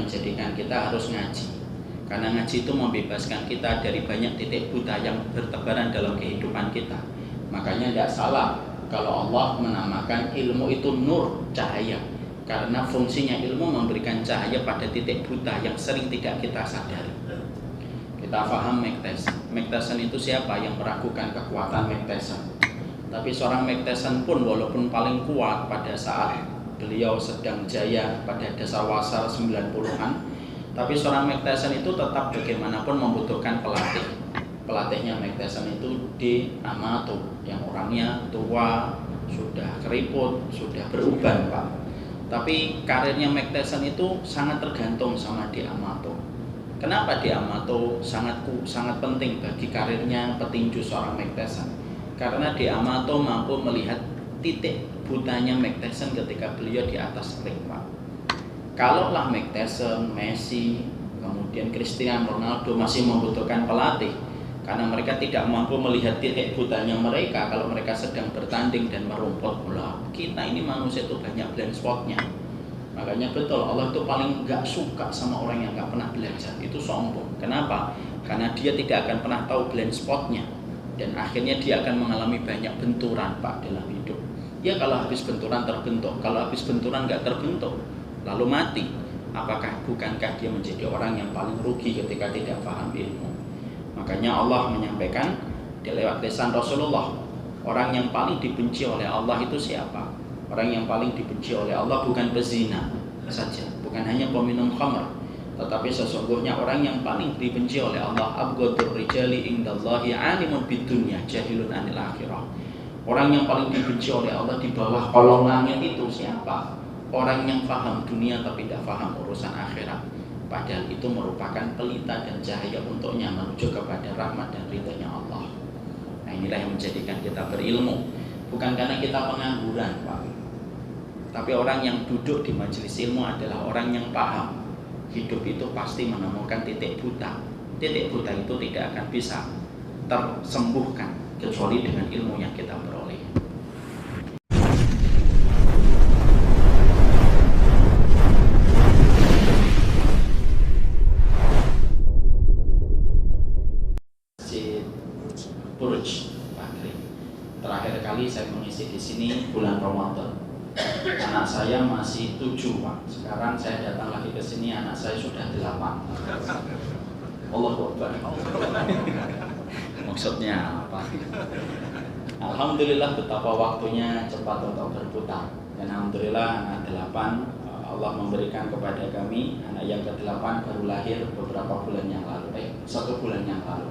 menjadikan kita harus ngaji. Karena ngaji itu membebaskan kita dari banyak titik buta yang bertebaran dalam kehidupan kita. Makanya tidak salah kalau Allah menamakan ilmu itu nur, cahaya. Karena fungsinya ilmu memberikan cahaya pada titik buta yang sering tidak kita sadari. Kita paham Mike Tyson. Mike Tyson itu siapa yang meragukan kekuatan Mike Tyson? Tapi seorang Mike Tyson pun walaupun paling kuat pada saat beliau sedang jaya pada dasar-wasar 90-an, tapi seorang Mike Tyson itu tetap bagaimanapun membutuhkan pelatih. Pelatihnya Mike Tyson itu di Amato, yang orangnya tua, sudah keriput, sudah beruban Pak. Tapi karirnya Mike Tyson itu sangat tergantung sama di Amato. Kenapa di Amato sangat penting bagi karirnya petinju seorang Mike Tyson? Karena di Amato mampu melihat titik butanya Mike Tyson ketika beliau di atas ring Pak. Kalaulah Mike Tyson, Messi, kemudian Cristiano Ronaldo masih membutuhkan pelatih karena mereka tidak mampu melihat titik butanya mereka kalau mereka sedang bertanding dan merumput bola. Kita ini manusia itu banyak blind spotnya. Makanya betul Allah itu paling nggak suka sama orang yang nggak pernah belajar, itu sombong. Kenapa? Karena dia tidak akan pernah tahu blind spotnya dan akhirnya dia akan mengalami banyak benturan Pak dalam hidup. Ya kalau habis benturan terbentuk, kalau habis benturan nggak terbentuk lalu mati, bukankah dia menjadi orang yang paling rugi ketika tidak paham ilmu? Makanya Allah menyampaikan lewat lisan Rasulullah, orang yang paling dibenci oleh Allah itu siapa? Orang yang paling dibenci oleh Allah bukan pezina saja, bukan hanya peminum khamr, tetapi sesungguhnya orang yang paling dibenci oleh Allah, abghadur rijali indallahi alimun bidunya jahilun anil akhirah. Orang yang paling dibenci oleh Allah di bawah kolong langit itu siapa? Orang yang paham dunia tapi tidak paham urusan akhirat. Padahal itu merupakan pelita dan cahaya untuknya menuju kepada rahmat dan ridhonya Allah. Nah inilah yang menjadikan kita berilmu. Bukan karena kita pengangguran Pak, tapi orang yang duduk di majelis ilmu adalah orang yang paham. Hidup itu pasti menemukan titik buta. Titik buta itu tidak akan bisa tersembuhkan kecuali dengan ilmu yang kita peroleh. Terakhir kali saya mengisi di sini bulan Ramadan. Anak saya masih 7 Pak. Sekarang saya datang lagi ke sini, anak saya sudah 8. Allahu Akbar. Maksudnya apa? Alhamdulillah betapa waktunya cepat untuk berputar. Dan alhamdulillah anak 8 Allah memberikan kepada kami. Anak yang ke-8 baru lahir beberapa bulan yang lalu, 1 bulan yang lalu.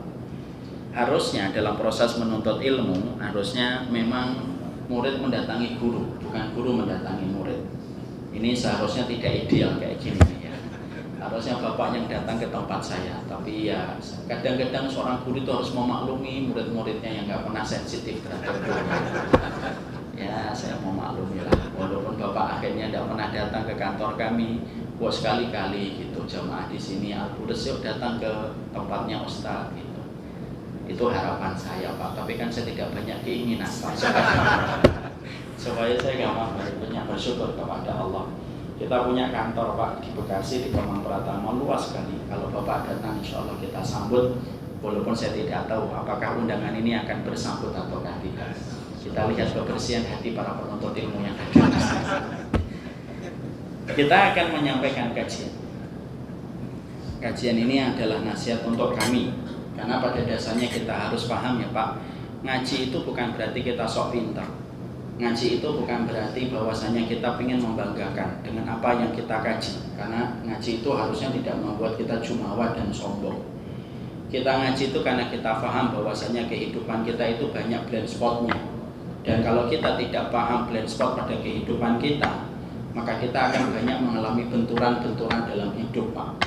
Harusnya dalam proses menuntut ilmu, harusnya memang murid mendatangi guru, bukan guru mendatangi murid. Ini seharusnya tidak ideal kayak gini ya. Harusnya bapak yang datang ke tempat saya. Tapi ya kadang-kadang seorang guru itu harus memaklumi murid-muridnya yang nggak pernah sensitif terhadap guru. Ya saya mau maklumi lah. Walaupun bapak akhirnya tidak pernah datang ke kantor kami, buat sekali-kali gitu jamaah di sini Al-Qudus yuk datang ke tempatnya Ustadz gitu. Itu harapan saya Pak, tapi kan saya tidak banyak keinginan Pak. Supaya saya gampang banyak bersyukur kepada Allah. Kita punya kantor Pak di Bekasi, di Kemang Pratama, luas sekali. Kalau Bapak datang insya Allah kita sambut. Walaupun saya tidak tahu apakah undangan ini akan bersambut atau tidak. Kita lihat kebersihan hati para penuntut ilmu yang hadir. Kita akan menyampaikan kajian. Kajian ini adalah nasihat untuk kami. Karena pada dasarnya kita harus paham ya Pak, ngaji itu bukan berarti kita sok pintar. Ngaji itu bukan berarti bahwasanya kita ingin membanggakan dengan apa yang kita kaji. Karena ngaji itu harusnya tidak membuat kita jumawa dan sombong. Kita ngaji itu karena kita paham bahwasanya kehidupan kita itu banyak blind spotnya. Dan kalau kita tidak paham blind spot pada kehidupan kita, maka kita akan banyak mengalami benturan-benturan dalam hidup Pak.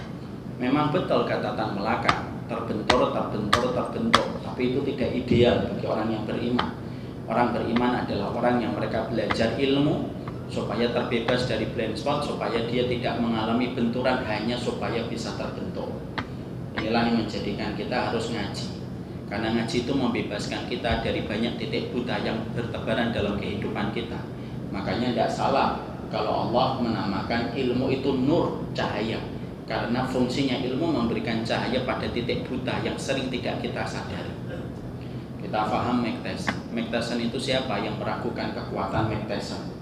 Memang betul kata Tan Melaka, terbentur, tapi itu tidak ideal bagi orang yang beriman. Orang beriman adalah orang yang mereka belajar ilmu supaya terbebas dari blind spot, supaya dia tidak mengalami benturan hanya supaya bisa terbentur. Inilah yang menjadikan kita harus ngaji. Karena ngaji itu membebaskan kita dari banyak titik buta yang bertebaran dalam kehidupan kita. Makanya tidak salah kalau Allah menamakan ilmu itu nur, cahaya. Karena fungsinya ilmu memberikan cahaya pada titik buta yang sering tidak kita sadari. Kita paham Mike Tyson. Mike Tyson itu siapa yang meragukan kekuatan Mike Tyson?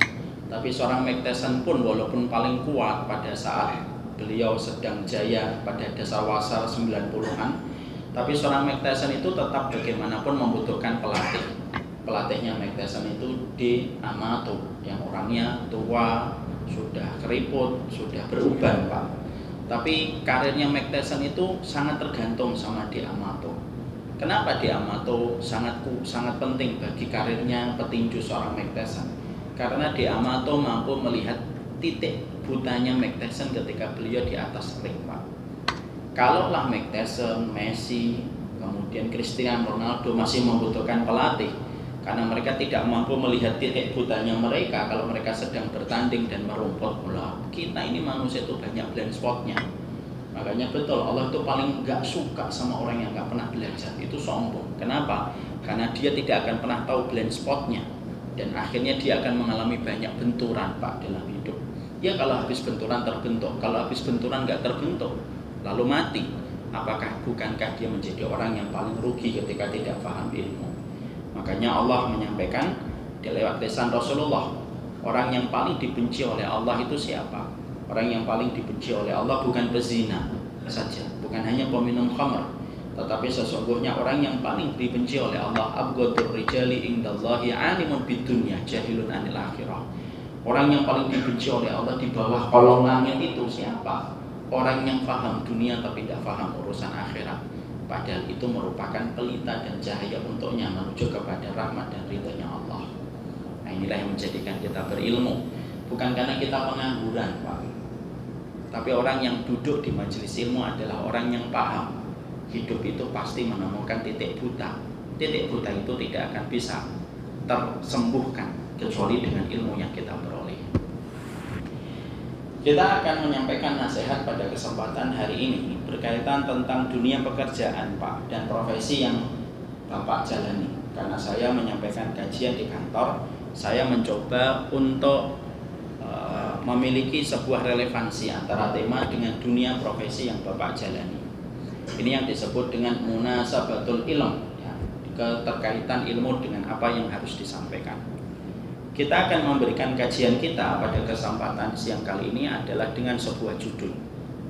Tapi seorang Mike Tyson pun walaupun paling kuat pada saat beliau sedang jaya pada dasar-wasar 90-an, tapi seorang Mike Tyson itu tetap bagaimanapun membutuhkan pelatih. Pelatihnya Mike Tyson itu di Amato, yang orangnya tua, sudah keriput, sudah beruban Pak. Tapi karirnya Mike Tyson itu sangat tergantung sama di Amato. Kenapa di Amato sangat penting bagi karirnya petinju seorang Mike Tyson? Karena di Amato mampu melihat titik butanya Mike Tyson ketika beliau di atas ring Pak. Kalaulah Mike Tyson, Messi, kemudian Cristiano Ronaldo masih membutuhkan pelatih karena mereka tidak mampu melihat titik butanya mereka kalau mereka sedang bertanding dan merumput bola. Kita ini manusia itu banyak blind spotnya. Makanya betul Allah itu paling gak suka sama orang yang gak pernah belajar. Itu sombong. Kenapa? Karena dia tidak akan pernah tahu blind spotnya. Dan akhirnya dia akan mengalami banyak benturan Pak dalam hidup. Ya kalau habis benturan terbentuk, kalau habis benturan gak terbentuk, lalu mati. Apakah bukankah dia menjadi orang yang paling rugi ketika tidak paham ilmu? Makanya Allah menyampaikan di lewat lisan Rasulullah, orang yang paling dibenci oleh Allah itu siapa? Orang yang paling dibenci oleh Allah bukan pezina saja, bukan hanya peminum khamr, tetapi sesungguhnya orang yang paling dibenci oleh Allah, abghadur rijali indallahi alimun bidunya jahilun anil akhirah. Orang yang paling dibenci oleh Allah di bawah kolong langit itu siapa? Orang yang paham dunia tapi tidak paham urusan akhirat. Padahal itu merupakan pelita dan cahaya untuknya menuju kepada rahmat dan ridhonya Allah. Nah inilah yang menjadikan kita berilmu. Bukan karena kita pengangguran Pak, tapi orang yang duduk di majelis ilmu adalah orang yang paham. Hidup itu pasti menemukan titik buta. Titik buta itu tidak akan bisa tersembuhkan kecuali dengan ilmu yang kita peroleh. Kita akan menyampaikan nasihat pada kesempatan hari ini berkaitan tentang dunia pekerjaan Pak dan profesi yang Bapak jalani. Karena saya menyampaikan kajian di kantor, saya mencoba untuk memiliki sebuah relevansi antara tema dengan dunia profesi yang Bapak jalani. Ini yang disebut dengan munasabatul ilm, ya, keterkaitan ilmu dengan apa yang harus disampaikan. Kita akan memberikan kajian kita pada kesempatan siang kali ini adalah dengan sebuah judul.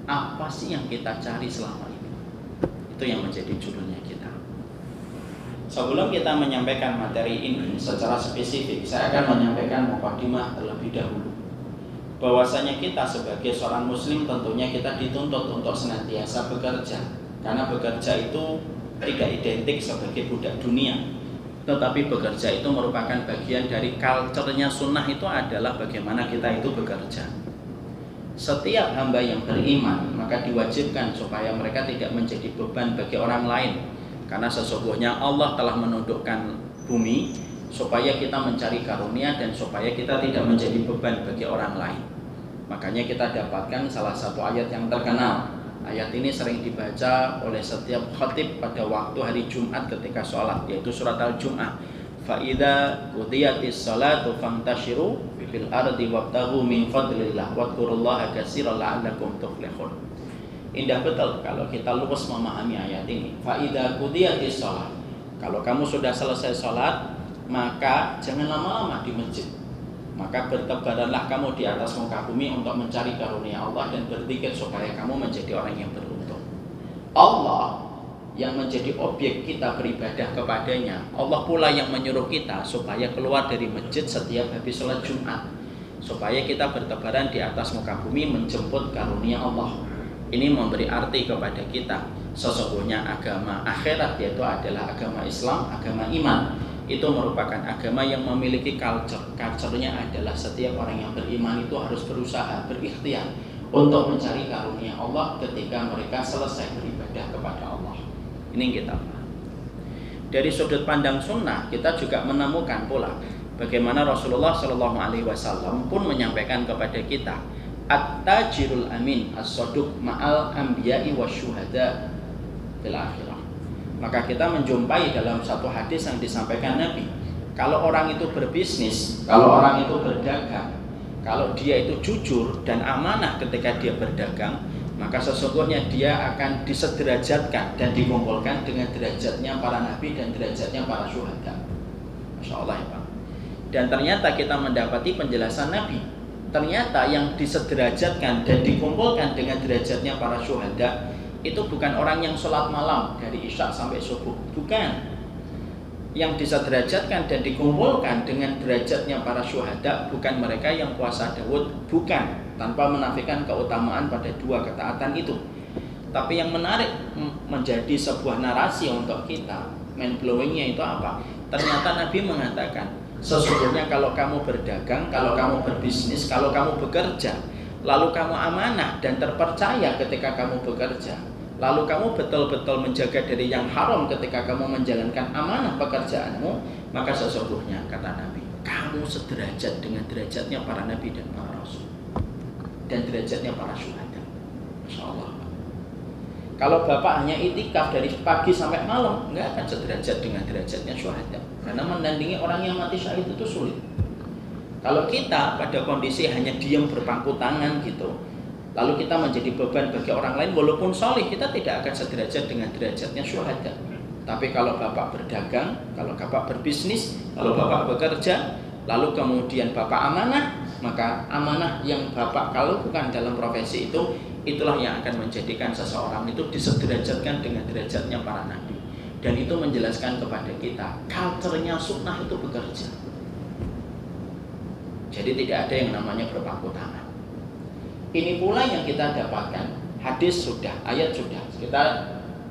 Apa sih yang kita cari selama ini? Itu yang menjadi judulnya kita. Sebelum kita menyampaikan materi ini secara spesifik, saya akan menyampaikan mukadimah terlebih dahulu. Bahwasanya kita sebagai seorang muslim tentunya kita dituntut untuk senantiasa bekerja. Karena bekerja itu tidak identik sebagai budak dunia. Tetapi bekerja itu merupakan bagian dari culture-nya sunnah itu adalah bagaimana kita itu bekerja. Setiap hamba yang beriman maka diwajibkan supaya mereka tidak menjadi beban bagi orang lain. Karena sesungguhnya Allah telah menundukkan bumi supaya kita mencari karunia dan supaya kita tidak menjadi beban bagi orang lain. Makanya kita dapatkan salah satu ayat yang terkenal. Ayat ini sering dibaca oleh setiap khatib pada waktu hari Jumat ketika sholat, yaitu surat Al-Jum'ah. Fa'idha qudiyatis salatu fantashiru fil ardi wabtaghu min fadlillah wadhkurullaha katsiran la'allakum tuflihun. Indah betul kalau kita lurus memahami ayat ini. Fa'idha qudiyatis salat, kalau kamu sudah selesai sholat, maka jangan lama-lama di masjid. Maka bertebaranlah kamu di atas muka bumi untuk mencari karunia Allah dan berzikir supaya kamu menjadi orang yang beruntung. Allah yang menjadi objek kita beribadah kepadanya, Allah pula yang menyuruh kita supaya keluar dari masjid setiap habis sholat Jumat, supaya kita bertebaran di atas muka bumi menjemput karunia Allah. Ini memberi arti kepada kita sesungguhnya agama akhirat, yaitu adalah agama Islam, agama iman. Itu merupakan agama yang memiliki culture. Culture-nya adalah setiap orang yang beriman itu harus berusaha, berikhtiar untuk mencari karunia Allah ketika mereka selesai beribadah kepada Allah. Ini yang kita paham. Dari sudut pandang sunnah, kita juga menemukan pula bagaimana Rasulullah SAW pun menyampaikan kepada kita, at-tajirul amin as-saduq ma'al anbiya'i wasyuhada fil akhirah. Maka kita menjumpai dalam satu hadis yang disampaikan Nabi, kalau orang itu berbisnis, kalau orang itu berdagang, kalau dia itu jujur dan amanah ketika dia berdagang, maka sesungguhnya dia akan disederajatkan dan dikumpulkan dengan derajatnya para nabi dan derajatnya para syuhada. Masya Allah ya Pak. Dan ternyata kita mendapati penjelasan Nabi, ternyata yang disederajatkan dan dikumpulkan dengan derajatnya para syuhada itu bukan orang yang sholat malam dari isya sampai subuh, bukan. Yang disederajatkan dan dikumpulkan dengan derajatnya para syuhada bukan mereka yang puasa Daud, bukan, tanpa menafikan keutamaan pada dua ketaatan itu. Tapi yang menarik menjadi sebuah narasi untuk kita, mind blowingnya itu apa? Ternyata Nabi mengatakan, sesungguhnya kalau kamu berdagang, kalau kamu berbisnis, kalau kamu bekerja, lalu kamu amanah dan terpercaya ketika kamu bekerja, lalu kamu betul-betul menjaga dari yang haram ketika kamu menjalankan amanah pekerjaanmu, maka sesungguhnya, kata Nabi, kamu sederajat dengan derajatnya para nabi dan para rasul dan derajatnya para syuhada. Masya Allah. Kalau bapak hanya itikaf dari pagi sampai malam, nggak akan sederajat dengan derajatnya syuhada, karena menandingi orang yang mati syahid itu sulit. Kalau kita pada kondisi hanya diam berpangku tangan gitu, lalu kita menjadi beban bagi orang lain walaupun soleh, kita tidak akan sederajat dengan derajatnya syuhada. Tapi kalau bapak berdagang, kalau bapak berbisnis, kalau bapak bekerja, lalu kemudian bapak amanah, maka amanah yang bapak kalau bukan dalam profesi itu, itulah yang akan menjadikan seseorang itu disederajatkan dengan derajatnya para nabi. Dan itu menjelaskan kepada kita, culture-nya sunnah itu bekerja. Jadi tidak ada yang namanya berpangku tangan. Ini pula yang kita dapatkan, hadis sudah, ayat sudah, kita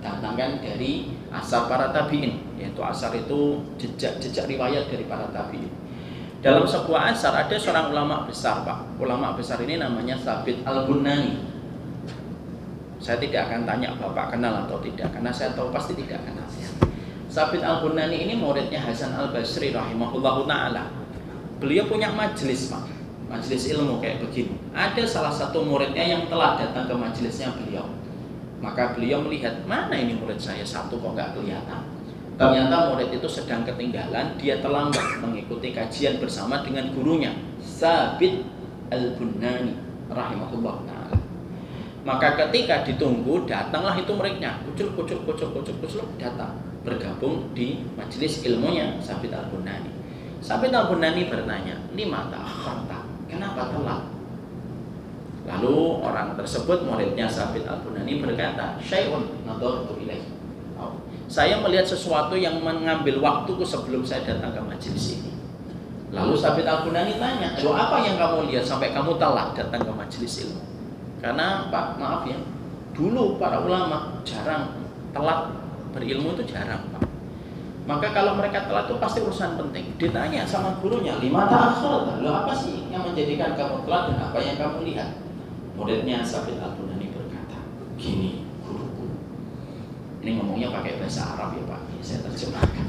datangkan dari asar para tabi'in, yaitu asar itu jejak riwayat dari para tabi'in. Dalam sebuah asar ada seorang ulama besar Pak. Ulama besar ini namanya Tsabit Al-Bunani. Saya tidak akan tanya bapak kenal atau tidak, karena saya tahu pasti tidak kenal. Tsabit Al-Bunani ini muridnya Hasan Al-Basri rahimahullahu ta'ala. Beliau punya majelis Pak, majelis ilmu kayak begini. Ada salah satu muridnya yang telah datang ke majelisnya beliau. Maka beliau melihat, mana ini murid saya satu kok nggak kelihatan. Ternyata murid itu sedang ketinggalan, dia terlambat mengikuti kajian bersama dengan gurunya Tsabit Al-Bunani rahimahullahu ta'ala. Maka ketika ditunggu, datanglah itu muridnya, kucuk datang bergabung di majelis ilmunya Tsabit Al-Bunani. Tsabit Al-Bunani bertanya, lima ta'akhirta, kenapa telat? Lalu orang tersebut, muridnya Tsabit Al-Bunani berkata, syai'un nadhartu ilaih. Saya melihat sesuatu yang mengambil waktuku sebelum saya datang ke majelis ini. Lalu Tsabit Al-Bunani tanya, loh apa yang kamu lihat sampai kamu telat datang ke majelis ilmu? Karena Pak, maaf ya, dulu para ulama jarang telat berilmu, itu jarang Pak. Maka kalau mereka telat itu pasti urusan penting. Ditanya sama gurunya, lima ta'akhirta, loh apa sih yang menjadikan kamu telat dan apa yang kamu lihat? Muridnya Tsabit Al-Bunani berkata, gini guruku. Ini ngomongnya pakai bahasa Arab ya Pak, saya terjemahkan.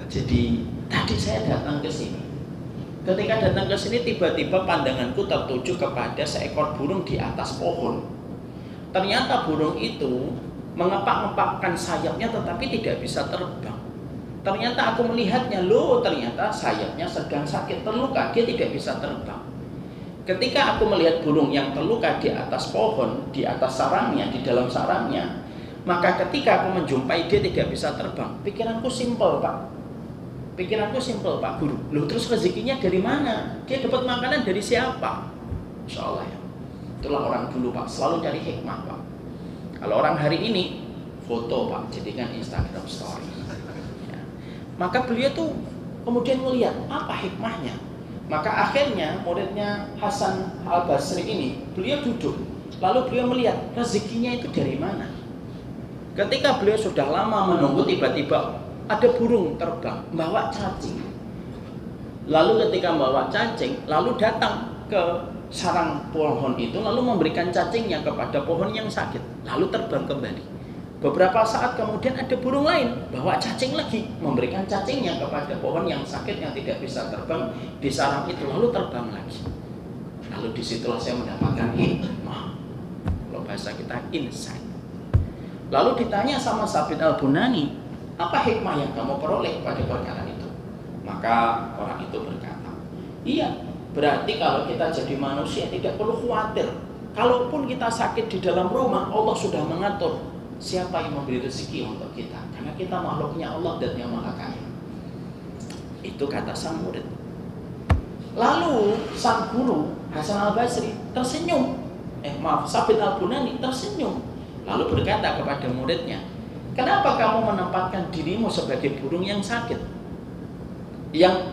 Jadi tadi saya datang ke sini. Ketika datang ke sini tiba-tiba pandanganku tertuju kepada seekor burung di atas pohon. Ternyata burung itu mengepak-ngepakkan sayapnya tetapi tidak bisa terbang. Ternyata aku melihatnya, loh ternyata sayapnya sedang sakit, terluka, dia tidak bisa terbang. Ketika aku melihat burung yang terluka di atas pohon, di atas sarangnya, di dalam sarangnya, maka ketika aku menjumpai dia tidak bisa terbang, pikiranku simpel Pak. Pikiranku simpel Pak Guru. Loh terus rezekinya dari mana? Dia dapat makanan dari siapa? Insya Allah ya. Itulah orang dulu Pak, selalu cari hikmah Pak. Kalau orang hari ini, foto Pak, jadikan Instagram story. Ya. Maka beliau tuh kemudian melihat apa hikmahnya. Maka akhirnya muridnya Hasan Al-Basri ini, beliau duduk. Lalu beliau melihat rezekinya itu dari mana. Ketika beliau sudah lama menunggu, tiba-tiba ada burung terbang, bawa cacing. Lalu ketika bawa cacing, lalu datang ke sarang pohon itu, lalu memberikan cacingnya kepada pohon yang sakit, lalu terbang kembali. Beberapa saat kemudian ada burung lain, bawa cacing lagi, memberikan cacingnya kepada pohon yang sakit yang tidak bisa terbang di sarang itu, lalu terbang lagi. Lalu disitulah saya mendapatkan hikmah, kalau bahasa kita insight. Lalu ditanya sama Tsabit Al-Bunani, apa hikmah yang kamu peroleh pada perkara itu? Maka orang itu berkata, iya, berarti kalau kita jadi manusia tidak perlu khawatir Kalaupun kita sakit di dalam rumah, Allah sudah mengatur siapa yang memberi rezeki untuk kita, karena kita makhluknya Allah dan yang Maha Kaya. Itu kata sang murid. Lalu sang guru Hasan Al-Basri tersenyum. Sabit Al-Bunani tersenyum. Lalu berkata kepada muridnya, kenapa kamu menempatkan dirimu sebagai burung yang sakit, yang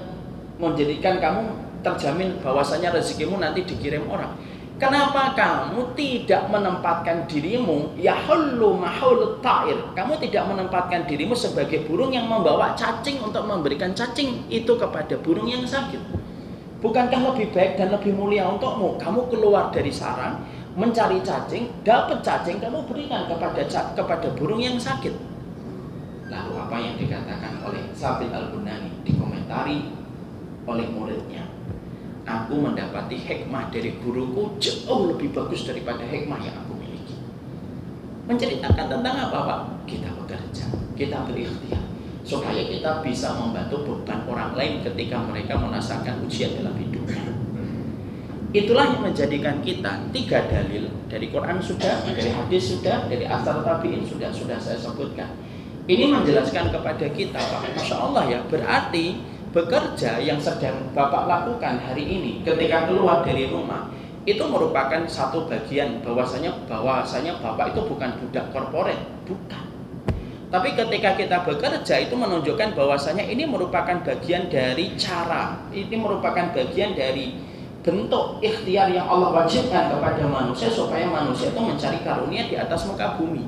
menjadikan kamu terjamin bahwasanya rezekimu nanti dikirim orang? Kenapa kamu tidak menempatkan dirimu yahullu mahul ta'ir? Kamu tidak menempatkan dirimu sebagai burung yang membawa cacing untuk memberikan cacing itu kepada burung yang sakit. Bukankah lebih baik dan lebih mulia untukmu kamu keluar dari sarang, mencari cacing, dapat cacing, kamu berikan kepada burung yang sakit? Lalu apa yang dikatakan oleh Sabit Al-Bunani, dikomentari oleh muridnya, aku mendapati hikmah dari guruku jauh lebih bagus daripada hikmah yang aku miliki. Menceritakan tentang apa, Pak? Kita bekerja, kita berikhtiar, supaya kita bisa membantu beban orang lain ketika mereka merasakan ujian dalam hidupnya. Itulah yang menjadikan kita 3 dalil dari Quran sudah, dari hadis sudah, dari asar tabi'in sudah saya sebutkan. Ini menjelaskan kepada kita, Pak, Masya Allah ya, berarti bekerja yang sedang Bapak lakukan hari ini ketika keluar dari rumah itu merupakan satu bagian bahwasanya Bapak itu bukan budak korporat, bukan. Tapi ketika kita bekerja itu menunjukkan bahwasanya ini merupakan bagian dari cara, ini merupakan bagian dari bentuk ikhtiar yang Allah wajibkan kepada manusia supaya manusia itu mencari karunia di atas muka bumi.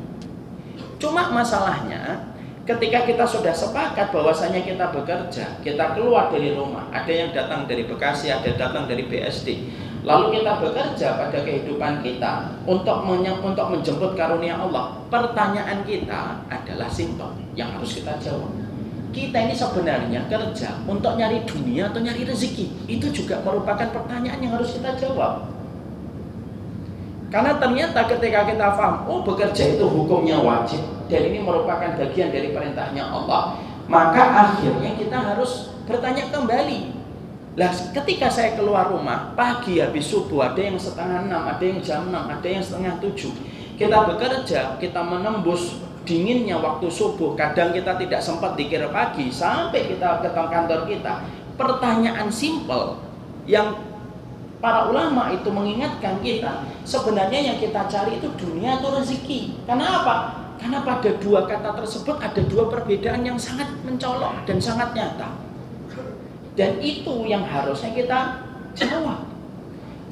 Cuma masalahnya ketika kita sudah sepakat bahwasanya kita bekerja, kita keluar dari rumah, ada yang datang dari Bekasi, ada datang dari BSD, lalu kita bekerja pada kehidupan kita untuk menjemput karunia Allah. Pertanyaan kita adalah simpel yang harus kita jawab. Kita ini sebenarnya kerja untuk nyari dunia atau nyari rezeki? Itu juga merupakan pertanyaan yang harus kita jawab. Karena ternyata ketika kita paham, oh bekerja itu hukumnya wajib dan ini merupakan bagian dari perintahnya Allah, maka akhirnya kita harus bertanya kembali. Lah ketika saya keluar rumah pagi habis subuh, ada yang 5:30, ada yang jam 6, ada yang 6:30, kita bekerja, kita menembus dinginnya waktu subuh, kadang kita tidak sempat dikira pagi sampai kita ke kantor kita. Pertanyaan simpel yang para ulama itu mengingatkan kita, sebenarnya yang kita cari itu dunia atau rezeki. Kenapa? Karena pada 2 kata tersebut ada 2 perbedaan yang sangat mencolok dan sangat nyata. Dan itu yang harusnya kita jawab.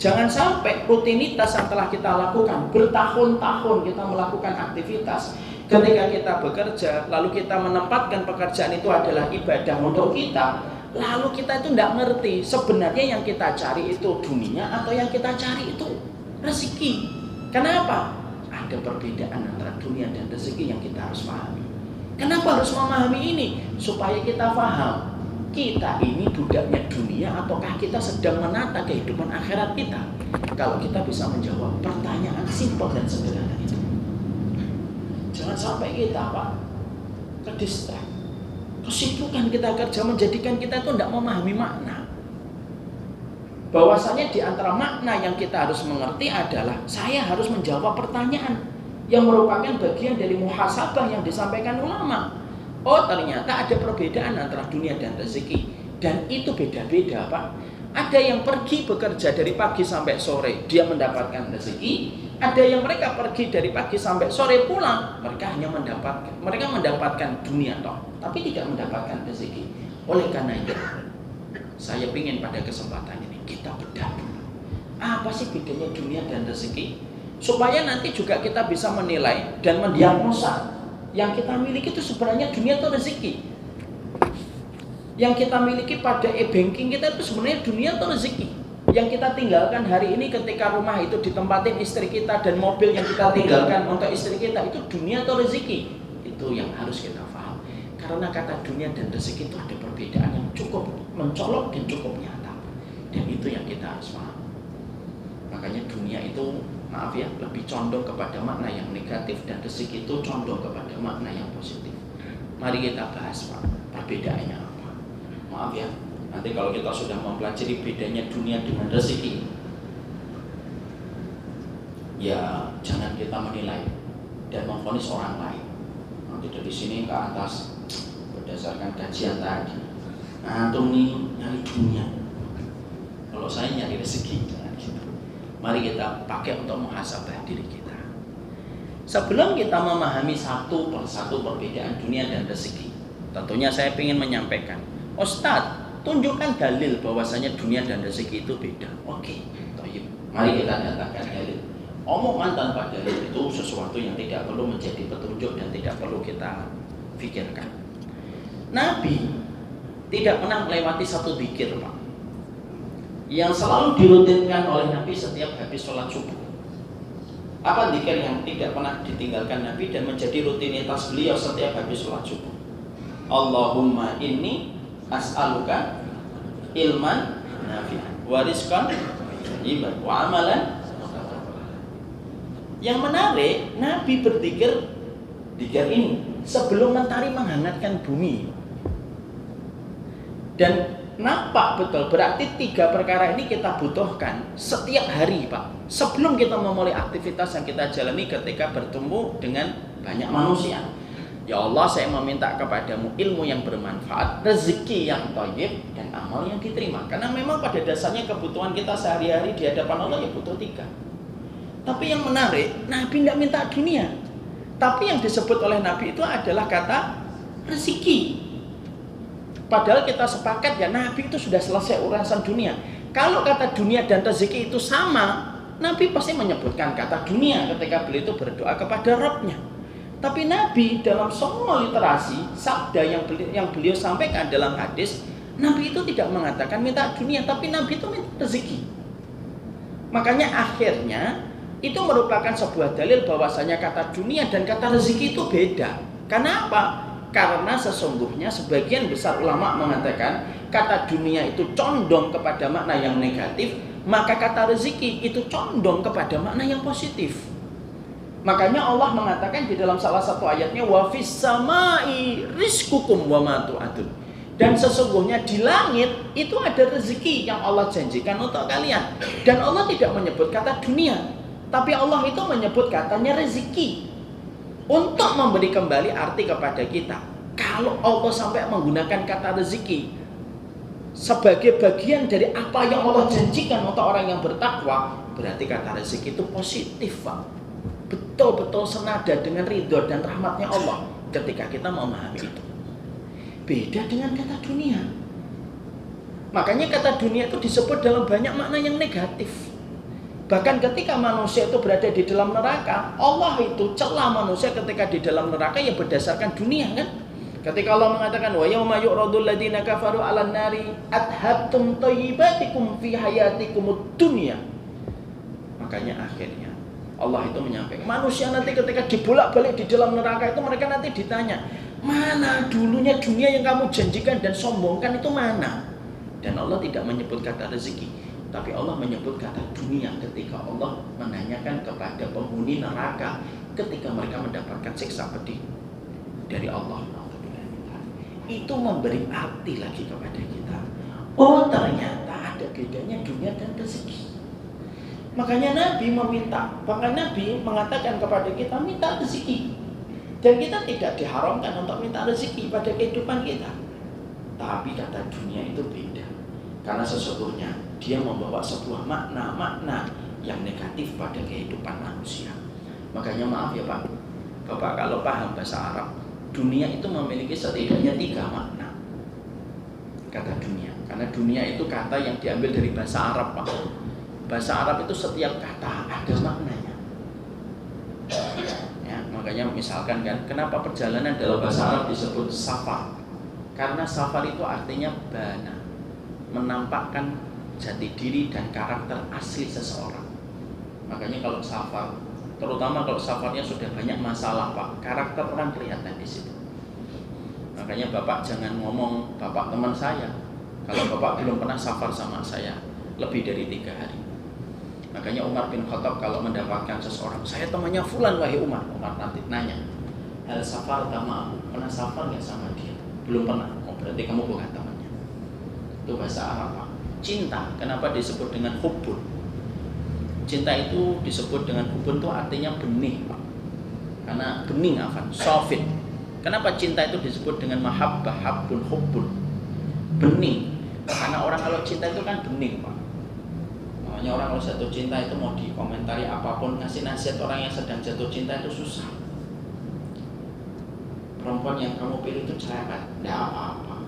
Jangan sampai rutinitas yang telah kita lakukan, bertahun-tahun kita melakukan aktivitas, ketika kita bekerja, lalu kita menempatkan pekerjaan itu adalah ibadah untuk kita, lalu kita itu tidak ngerti sebenarnya yang kita cari itu dunia atau yang kita cari itu rezeki. Kenapa? Ada perbedaan antara dunia dan rezeki yang kita harus pahami. Kenapa harus memahami ini? Supaya kita paham, kita ini budaknya dunia ataukah kita sedang menata kehidupan akhirat kita. Kalau kita bisa menjawab pertanyaan simpel dan sederhana itu, jangan sampai kita, Pak, kedistrak. Kesibukan kita kerja menjadikan kita itu tidak memahami makna. Bahwasanya di antara makna yang kita harus mengerti adalah saya harus menjawab pertanyaan yang merupakan bagian dari muhasabah yang disampaikan ulama. Oh ternyata ada perbedaan antara dunia dan rezeki, dan itu beda-beda, Pak. Ada yang pergi bekerja dari pagi sampai sore, dia mendapatkan rezeki. Ada yang mereka pergi dari pagi sampai sore pulang, mereka hanya mendapatkan dunia toh, tapi tidak mendapatkan rezeki. Oleh karena itu, saya ingin pada kesempatan ini kita bedah dulu. Apa sih bedanya dunia dan rezeki? Supaya nanti juga kita bisa menilai dan mendiagnosa yang kita miliki itu sebenarnya dunia atau rezeki. Yang kita miliki pada e-banking kita itu sebenarnya dunia atau rezeki. Yang kita tinggalkan hari ini ketika rumah itu ditempatin istri kita dan mobil yang kita tinggalkan untuk istri kita itu dunia atau rezeki. Itu yang harus kita paham. Karena kata dunia dan rezeki itu ada perbedaan yang cukup mencolok dan cukup nyata. Dan itu yang kita harus paham. Makanya dunia itu, maaf ya, lebih condong kepada makna yang negatif dan rezeki itu condong kepada makna yang positif. Mari kita bahas, Pak, perbedaannya apa. Maaf ya, nanti kalau kita sudah mempelajari bedanya dunia dengan rezeki, ya jangan kita menilai dan memvonis orang lain. Nanti dari sini ke atas berdasarkan kajian tadi, antum nih nyari dunia, kalau saya nyari rezeki, jangan gitu. Mari kita pakai untuk muhasabah diri kita. Sebelum kita memahami satu persatu perbedaan dunia dan rezeki, tentunya saya ingin menyampaikan, Ustadz, tunjukkan dalil bahwasanya dunia dan rezeki itu beda. Oke, toyib. Mari kita datangkan dalil. Omongan tanpa dalil itu sesuatu yang tidak perlu menjadi petunjuk dan tidak perlu kita pikirkan. Nabi tidak pernah melewati satu zikir, Pak, yang selalu dirutinkan oleh Nabi setiap habis sholat subuh. Apa zikir yang tidak pernah ditinggalkan Nabi dan menjadi rutinitas beliau setiap habis sholat subuh? Allahumma inni as'aluka ilman nafi'an wa rizqan thayyiban wa amalan. Yang menarik, Nabi berzikir zikir ini sebelum mentari menghangatkan bumi. Dan nampak betul, berarti 3 perkara ini kita butuhkan setiap hari, Pak. Sebelum kita memulai aktivitas yang kita jalani ketika bertemu dengan banyak manusia. Ya Allah, saya meminta kepadamu ilmu yang bermanfaat, rezeki yang thayyib, dan amal yang diterima. Karena memang pada dasarnya kebutuhan kita sehari-hari di hadapan Allah ya butuh 3. Tapi yang menarik, Nabi tidak minta dunia. Tapi yang disebut oleh Nabi itu adalah kata rezeki. Padahal kita sepakat ya Nabi itu sudah selesai urusan dunia. Kalau kata dunia dan rezeki itu sama, Nabi pasti menyebutkan kata dunia ketika beliau itu berdoa kepada Rabb-Nya. Tapi Nabi dalam semua literasi sabda yang beliau sampaikan dalam hadis, Nabi itu tidak mengatakan minta dunia, tapi Nabi itu minta rezeki. Makanya akhirnya itu merupakan sebuah dalil bahwasanya kata dunia dan kata rezeki itu beda. Karena apa? Karena sesungguhnya sebagian besar ulama mengatakan kata dunia itu condong kepada makna yang negatif, maka kata rezeki itu condong kepada makna yang positif. Makanya Allah mengatakan di dalam salah satu ayatnya, wa fis samai rizqukum wa ma tu'adun. Dan sesungguhnya di langit itu ada rezeki yang Allah janjikan untuk kalian. Dan Allah tidak menyebut kata dunia, tapi Allah itu menyebut katanya rezeki untuk memberi kembali arti kepada kita. Kalau Allah sampai menggunakan kata rezeki sebagai bagian dari apa yang Allah janjikan untuk orang yang bertakwa, berarti kata rezeki itu positif, Pak. Betul-betul senada dengan ridho dan rahmatnya Allah ketika kita memahami itu. Beda dengan kata dunia. Makanya kata dunia itu disebut dalam banyak makna yang negatif. Bahkan ketika manusia itu berada di dalam neraka, Allah itu celah manusia ketika di dalam neraka ya berdasarkan dunia, kan? Ketika Allah mengatakan wa yauma yu'radul ladzina kafaru 'alan nari adhabtum thayyibatikum fi hayatikumud dunya. Makanya akhirnya Allah itu menyampaikan manusia nanti ketika dibolak-balik di dalam neraka itu mereka nanti ditanya, mana dulunya dunia yang kamu janjikan dan sombongkan itu mana? Dan Allah tidak menyebut kata rezeki, tapi Allah menyebut kata dunia ketika Allah menanyakan kepada penghuni neraka ketika mereka mendapatkan siksa pedih dari Allah. Itu memberi arti lagi kepada kita. Oh, ternyata ada bedanya dunia dan rezeki. Makanya Nabi meminta, bahkan Nabi mengatakan kepada kita minta rezeki. Dan kita tidak diharamkan untuk minta rezeki pada kehidupan kita. Tapi kata dunia itu beda. Karena sesungguhnya dia membawa sebuah makna-makna yang negatif pada kehidupan manusia. Makanya maaf ya Pak, Bapak kalau paham bahasa Arab, dunia itu memiliki setidaknya 3 makna. Kata dunia, karena dunia itu kata yang diambil dari bahasa Arab, Pak. Bahasa Arab itu setiap kata ada maknanya. Ya, makanya misalkan kan, kenapa perjalanan dalam bahasa Arab disebut safar? Karena safar itu artinya bana, menampakkan jati diri dan karakter asli seseorang. Makanya kalau safar, terutama kalau safarnya sudah banyak masalah, Pak, karakter orang kelihatan di situ. Makanya Bapak jangan ngomong Bapak teman saya kalau Bapak belum pernah safar sama saya lebih dari 3 hari. Makanya Umar bin Khattab kalau mendapatkan seseorang, saya temannya Fulan wahai Umar. Umar nanti nanya, hal safar sama aku, pernah safar nggak sama dia? Belum pernah. Oh, berarti kamu bukan temannya. Itu bahasa Arab, Pak. Cinta, kenapa disebut dengan hubbun? Cinta itu disebut dengan hubun itu artinya benih, Pak. Karena bening sofit. Kenapa cinta itu disebut dengan mahabbah, habbun, hubbun? Bening. Karena orang kalau cinta itu kan bening, Pak. Makanya orang kalau jatuh cinta itu mau dikomentari apapun, ngasih nasihat orang yang sedang jatuh cinta itu susah. Perempuan yang kamu pilih itu cerewet, tidak apa-apa.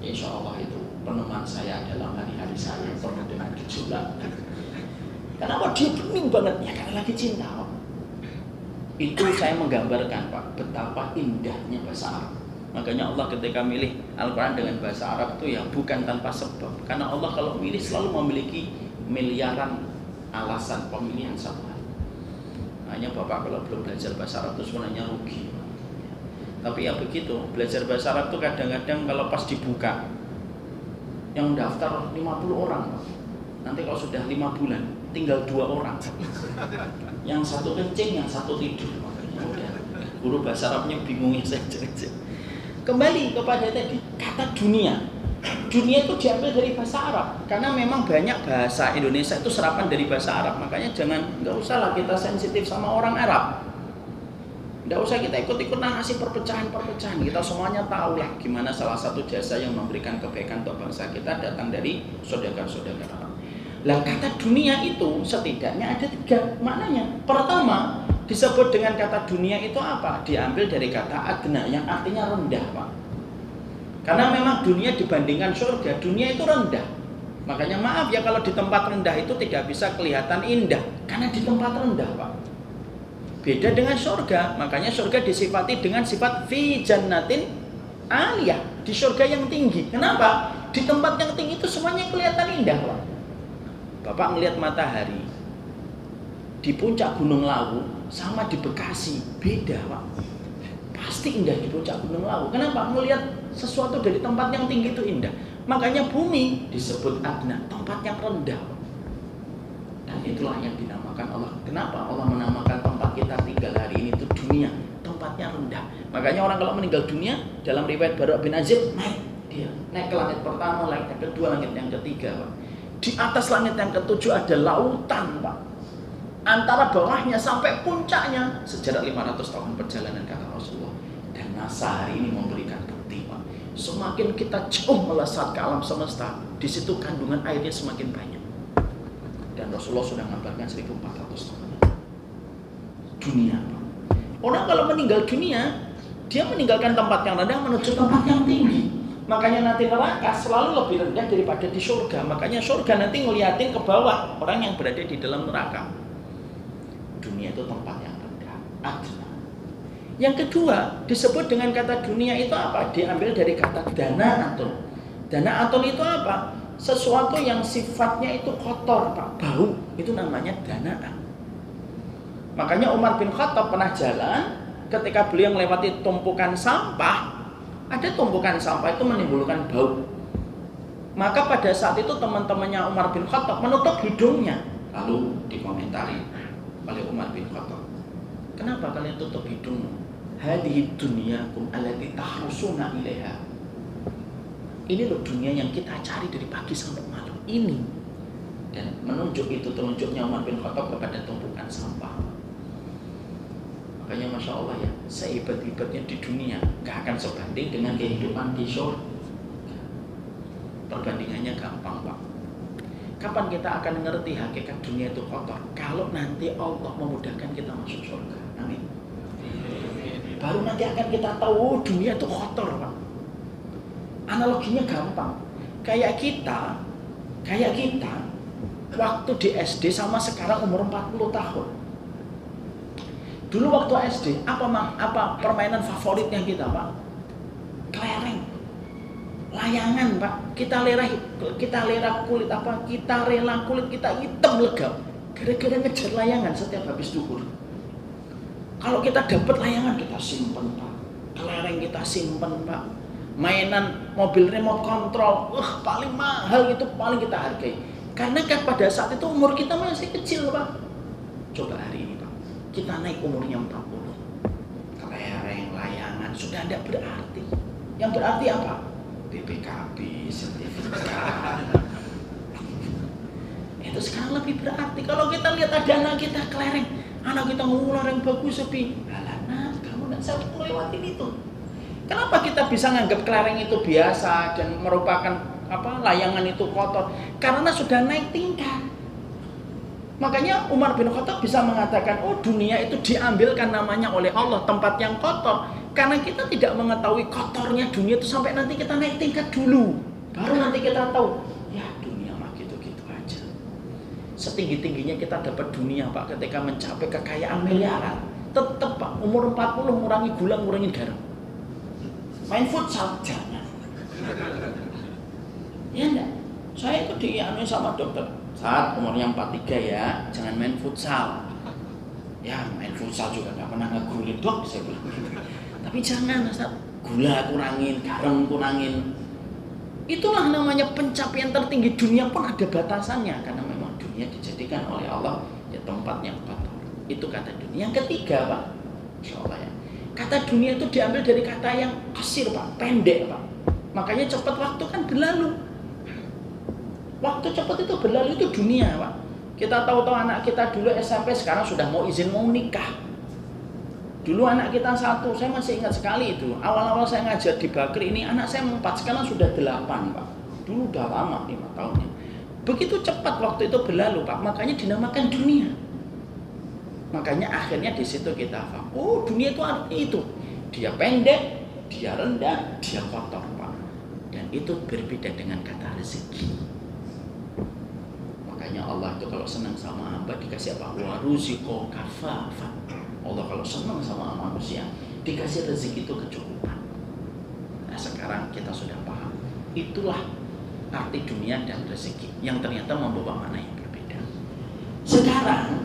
Insya Allah itu peneman saya dalam hari-hari saya penuh dengan gejolak. Kenapa dia bening banget? Ya karena lagi cinta, Pak. Itu saya menggambarkan, Pak, betapa indahnya bahasa Arab. Makanya Allah ketika milih Al-Quran dengan bahasa Arab itu ya bukan tanpa sebab. Karena Allah kalau milih selalu memiliki miliaran alasan pemilihan satu hal. Hanya Bapak kalau belum belajar bahasa Arab itu sebenarnya rugi. Tapi ya begitu, belajar bahasa Arab itu kadang-kadang kalau pas dibuka yang daftar 50 orang, nanti kalau sudah 5 bulan tinggal 2 orang, yang satu kencing, yang satu tidur. Makanya udah guru bahasa Arabnya bingungnya saja. Kembali kepada tadi kata dunia. Dunia itu diambil dari bahasa Arab karena memang banyak bahasa Indonesia itu serapan dari bahasa Arab. Makanya nggak usah lah kita sensitif sama orang Arab. Nggak usah kita ikut-ikut narasi perpecahan-perpecahan. Kita semuanya tahu lah gimana salah satu jasa yang memberikan kebaikan untuk bangsa kita datang dari saudagar-saudagar Arab. Lah kata dunia itu setidaknya ada 3 maknanya. Pertama, disebut dengan kata dunia itu apa? Diambil dari kata adna yang artinya rendah, Pak. Karena memang dunia dibandingkan surga, dunia itu rendah. Makanya maaf ya kalau di tempat rendah itu tidak bisa kelihatan indah karena di tempat rendah, Pak. Beda dengan surga, makanya surga disifati dengan sifat fi jannatin aliyah, di surga yang tinggi. Kenapa? Di tempat yang tinggi itu semuanya kelihatan indah, Pak. Bapak ngelihat matahari di puncak Gunung Lawu sama di Bekasi beda, Pak. Pasti indah di puncak Gunung Lawu. Kenapa? Melihat sesuatu dari tempat yang tinggi itu indah. Makanya bumi disebut adna, tempat yang rendah. Dan itulah yang dinamakan Allah. Kenapa Allah menamakan tempat kita tinggal hari ini itu dunia, tempatnya rendah. Makanya orang kalau meninggal dunia dalam riwayat Bara' bin Azib naik ke langit pertama, langit yang kedua, langit yang ketiga, Pak. Di atas langit yang ketujuh ada lautan, Pak. Antara bawahnya sampai puncaknya sejarak 500 tahun perjalanan kata Rasulullah. Dan NASA hari ini memberikan bukti, Pak. Semakin kita jauh melesat ke alam semesta, di situ kandungan airnya semakin banyak. Dan Rasulullah sudah mengabarkan 1400 tahun. Dunia, Pak. Orang kalau meninggal dunia, dia meninggalkan tempat yang rendah menuju tempat yang tinggi. Makanya nanti neraka selalu lebih rendah daripada di surga. Makanya surga nanti ngeliatin ke bawah orang yang berada di dalam neraka. Dunia itu tempat yang rendah, adna. Yang kedua, disebut dengan kata dunia itu apa? Diambil dari kata dana atun. Dana atun itu apa? Sesuatu yang sifatnya itu kotor, Pak, bau. Itu namanya danaan. Makanya Umar bin Khattab pernah jalan, ketika beliau melewati tumpukan sampah, ada tumpukan sampah itu menimbulkan bau. Maka pada saat itu teman-temannya Umar bin Khattab menutup hidungnya. Lalu dikomentari oleh Umar bin Khattab, kenapa kalian tutup hidungmu? Hadhihi dunyakum allati tahrusuna ilaiha. Ini loh dunia yang kita cari dari pagi sampai malam ini. Dan menunjuk itu telunjuknya Umar bin Khattab kepada tumpukan sampah. Makanya Masya Allah ya, sehebat-hebatnya di dunia gak akan sebanding dengan kehidupan di surga. Perbandingannya gampang, Pak. Kapan kita akan ngerti hakikat dunia itu kotor? Kalau nanti Allah memudahkan kita masuk surga. Amin. Baru nanti akan kita tahu dunia itu kotor, Pak. Analoginya gampang. Kayak kita waktu di SD sama sekarang umur 40 tahun. Dulu waktu SD, apa permainan favoritnya kita, Pak? Kelereng. Layangan, Pak. Kita rela kulit kita hitam legam gara-gara ngejar layangan setiap habis duhur. Kalau kita dapat layangan kita simpen, Pak. Kelereng kita simpen, Pak. Mainan mobil remote control, paling mahal itu paling kita hargai. Karena kan pada saat itu umur kita masih kecil, Pak. Coba hari ini, Pak, kita naik umurnya 40. Kelereng, layangan sudah tidak berarti. Yang berarti apa? BPKB, sertifikat. Itu itu sekarang lebih berarti. Kalau kita lihat ada anak kita kelereng, anak kita ngelareng bagus sepi, alah kamu nggak bisa lewatin itu. Kenapa kita bisa nganggap kelereng itu biasa dan merupakan layangan itu kotor? Karena sudah naik tingkat. Makanya Umar bin Khattab bisa mengatakan, oh dunia itu diambilkan namanya oleh Allah tempat yang kotor. Karena kita tidak mengetahui kotornya dunia itu sampai nanti kita naik tingkat dulu. Baru nanti kita tahu, ya dunia mah gitu-gitu aja. Setinggi-tingginya kita dapat dunia Pak ketika mencapai kekayaan miliaran. Tetap Pak, umur 40 ngurangi gula, ngurangi garam. Main futsal jangan. Ya enggak? Saya itu dianu sama dokter. Saat umurnya 43 ya, jangan main futsal. Ya main futsal juga nggak pernah ngegulin dok, saya bilang. Tapi jangan, saat gula kurangin, garam kurangin. Itulah namanya pencapaian tertinggi. Dunia pun ada batasannya karena memang dunia dijadikan oleh Allah ya tempat yang kotor. Itu kata dunia. Yang ketiga Pak, insya Allah ya. Kata dunia itu diambil dari kata yang kasir Pak, pendek Pak. Makanya cepat waktu kan berlalu. Waktu cepat itu berlalu itu dunia Pak. Kita tahu-tahu anak kita dulu SMP sekarang sudah mau izin mau nikah. Dulu anak kita 1, saya masih ingat sekali itu. Awal-awal saya ngajar di Bakri ini anak saya 4, sekarang sudah 8 Pak. Dulu udah lama 5 tahunnya. Begitu cepat waktu itu berlalu Pak, makanya dinamakan dunia. Makanya akhirnya di situ kita paham, oh dunia itu arti itu. Dia pendek, dia rendah, dia kotor Pak. Dan itu berbeda dengan kata rezeki. Makanya Allah itu kalau senang sama hamba dikasih apa? Wa ruziqo kafafa. Allah kalau senang sama manusia dikasih rezeki itu kecukupan. Nah sekarang kita sudah paham. Itulah arti dunia dan rezeki yang ternyata membawa makna yang berbeda. Sekarang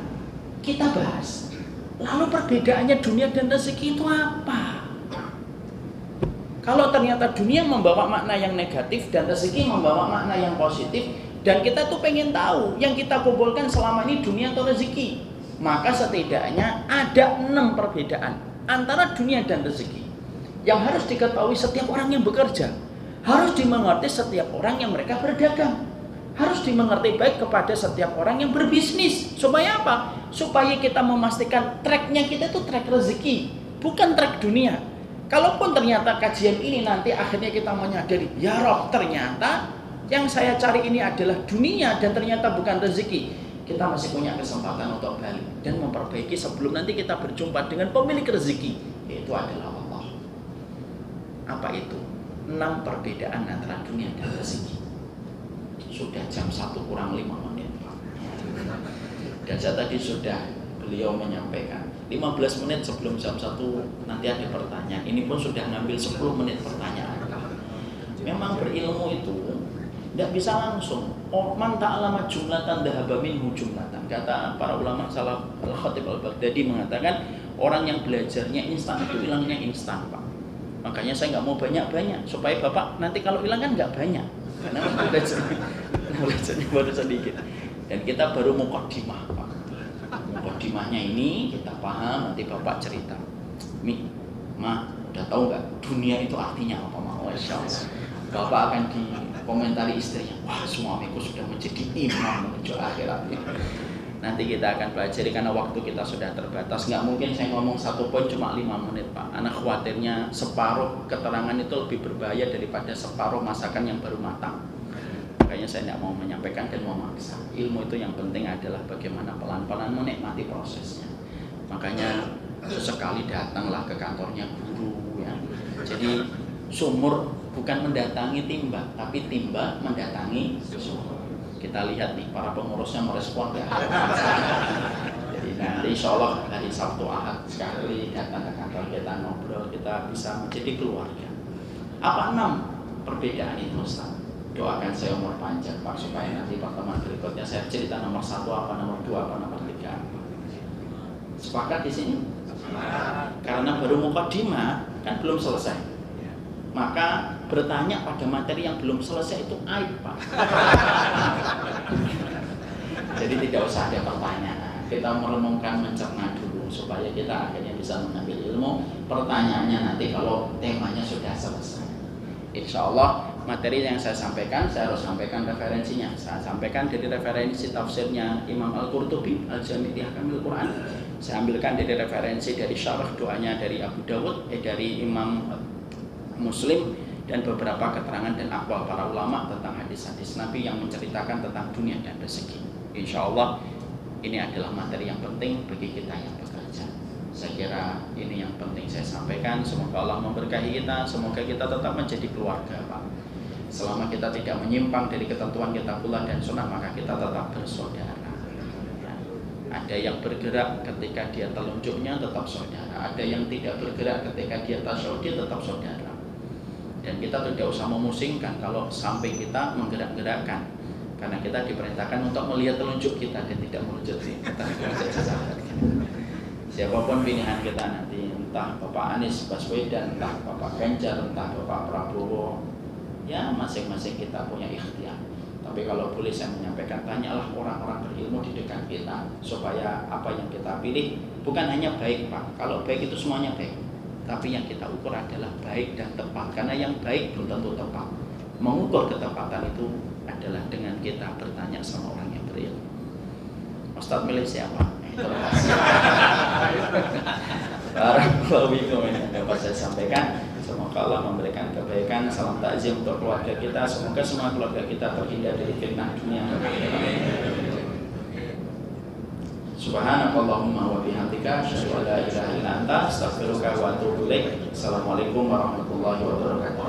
kita bahas, lalu perbedaannya dunia dan rezeki itu apa? Kalau ternyata dunia membawa makna yang negatif dan rezeki membawa makna yang positif, dan kita tuh pengen tahu yang kita kumpulkan selama ini dunia atau rezeki, maka setidaknya ada 6 perbedaan antara dunia dan rezeki yang harus diketahui setiap orang yang bekerja, harus dimengerti setiap orang yang mereka berdagang, harus dimengerti baik kepada setiap orang yang berbisnis. Supaya apa? Supaya kita memastikan tracknya kita itu track rezeki, bukan track dunia. Kalaupun ternyata kajian ini nanti akhirnya kita menyadari, ya Rob ternyata yang saya cari ini adalah dunia dan ternyata bukan rezeki, kita masih punya kesempatan untuk balik dan memperbaiki sebelum nanti kita berjumpa dengan pemilik rezeki, yaitu adalah Allah. Apa itu? 6 perbedaan antara dunia dan rezeki. Sudah jam 1 kurang 5 menit Pak. Dan saya tadi sudah beliau menyampaikan 15 menit sebelum jam 1 nanti ada pertanyaan. Ini pun sudah ngambil 10 menit pertanyaan. Memang berilmu itu tidak bisa langsung. Man ta'alama jumlatan dhahaba minhu jumlatan. Kata para ulama salaf, Al-Khatib Al-Baghdadi mengatakan orang yang belajarnya instan itu hilangnya instan Pak. Makanya saya nggak mau banyak-banyak supaya Bapak nanti kalau hilang kan nggak banyak. Karena belajarnya baru sedikit. Dan kita baru muqaddimah Pak. Muqaddimahnya ini kita paham, nanti Bapak cerita. Mi, Ma, udah tahu nggak dunia itu artinya apa Ma? Masya Allah. Bapak akan dikomentari istrinya, wah suamiku sudah menjadi imam menuju akhirat. Nanti kita akan pelajari karena waktu kita sudah terbatas. Nggak mungkin saya ngomong 1 poin cuma 5 menit Pak. Anak khawatirnya separuh keterangan itu lebih berbahaya daripada separuh masakan yang baru matang. Makanya saya tidak mau menyampaikan dan memaksa. Ilmu itu yang penting adalah bagaimana pelan-pelan menikmati prosesnya. Makanya sesekali datanglah ke kantornya guru ya. Jadi sumur bukan mendatangi timba, tapi timba mendatangi sumur. Kita lihat nih para pengurusnya merespon ya. Jadi nanti insya Allah hari Sabtu Ahad sekali datang ke kantor kita ngobrol, kita bisa menjadi keluarga. Apa 6 perbedaan itu Ustaz? Doakan saya umur panjang Pak supaya nanti pertemuan berikutnya saya cerita nomor 1 apa, nomor 2 apa, nomor 3 apa. Sepakat di sini? Karena baru muqaddimah kan belum selesai. Maka bertanya pada materi yang belum selesai itu aib Pak. Jadi tidak usah ada pertanyaan. Kita merenungkan, mencerna dulu supaya kita akhirnya bisa mengambil ilmu. Pertanyaannya nanti kalau temanya sudah selesai. Insya Allah materi yang saya sampaikan, saya harus sampaikan referensinya. Saya sampaikan dari referensi tafsirnya Imam Al-Qurtubi, Al-Jami' li Ahkamil Quran. Saya ambilkan dari referensi dari syarah doanya dari Abu Dawud, dari Imam Muslim, dan beberapa keterangan dan akwal para ulama tentang hadis-hadis Nabi yang menceritakan tentang dunia dan rezeki. Insya Allah ini adalah materi yang penting bagi kita yang bekerja. Saya kira ini yang penting saya sampaikan. Semoga Allah memberkahi kita, semoga kita tetap menjadi keluarga, Pak. Selama kita tidak menyimpang dari ketentuan kitabullah dan sunnah, maka kita tetap bersaudara. Ada yang bergerak ketika dia telunjuknya tetap saudara, ada yang tidak bergerak ketika dia tasyahud dia tetap saudara. Dan kita tidak usah memusingkan kalau sampai kita menggerak-gerakkan, karena kita diperintahkan untuk melihat telunjuk kita dan tidak melunjuk kita. Siapapun pilihan kita nanti, entah Bapak Anies Baswedan, entah Bapak Ganjar, entah Bapak Prabowo, ya masing-masing kita punya ikhtiar. Tapi kalau boleh saya menyampaikan, tanyalah orang-orang berilmu di dekat kita, supaya apa yang kita pilih bukan hanya baik, Pak. Kalau baik itu semuanya baik, tapi yang kita ukur adalah baik dan tepat. Karena yang baik belum tentu tepat. Mengukur ketepatan itu adalah dengan kita bertanya sama orang yang berilmu. Ustadz milih siapa? Barakallahu fiikum, yang dapat saya sampaikan. Semoga Allah memberikan kebaikan. Salam takzim untuk keluarga kita. Semoga semua keluarga kita terhindar dari fitnah dunia. Subhanakallahumma wa bihamdika asyhadu an la ilaha illa anta astaghfiruka wa atubu ilaik. Assalamualaikum warahmatullahi wabarakatuh.